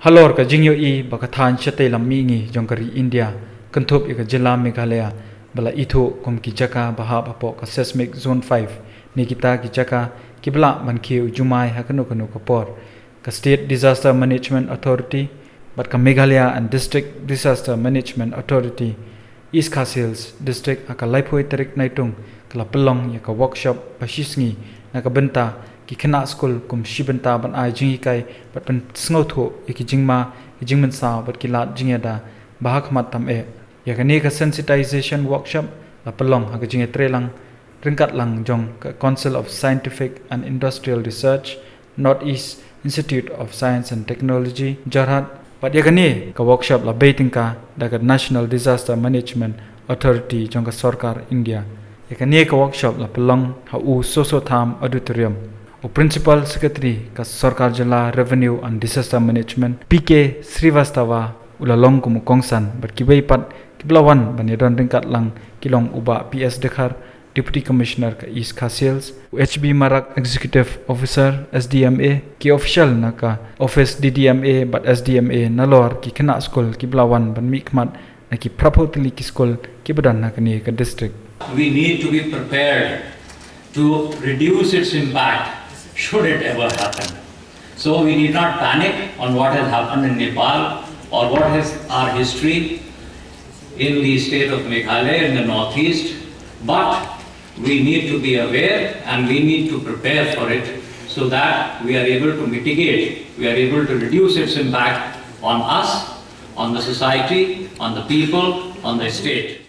Halor ka jingyo i bakathan chate lammi ngi jongkari India kanthop ika jila Meghalaya bala itho kum ki jaka bahab apo ka seismic zone 5 nikita ki jaka kibla manki ujumai hakano kano kapor ka state disaster management authority but ka Meghalaya and district disaster management authority East Coast Hills district aka laipoi tarik naitung kala pelong ya ka workshop pasisngi naka benta ki khana school kum shibenta ban ai jingi kai bat pen snotho ki jingma ki jingmen sa bat ki lat jingeda bahak mat tam e ya kani ka sensitization workshop la pelong ha ka jinge trelang ringkat lang jong ka Council of Scientific and Industrial Research Northeast Institute of Science and Technology Jarhat bat ya kani ka workshop la baiting ka da ka National Disaster Management Authority jong ka sarkar India ya kani ka workshop la pelong ha u soso tham auditorium o Principal Secretary ka Sarkar Jila Revenue and Disaster Management PK Srivastava ulalong kum kongsan ber kibai pat kiblawan banedon ringkat lang kilong uba PS Dekhar Deputy Commissioner ka East Coast Hills HB Marak Executive Officer SDMA ki official na ka Office DDMA but SDMA nalor ki khana school kiblawan ban mikmat na ki prapotili ki school kibadan na kani ka district. We need to be prepared to reduce its impact should it ever happen. So we need not panic on what has happened in Nepal or what is our history in the state of Meghalaya in the northeast, but we need to be aware and we need to prepare for it so that we are able to mitigate, we are able to reduce its impact on us, on the society, on the people, on the state.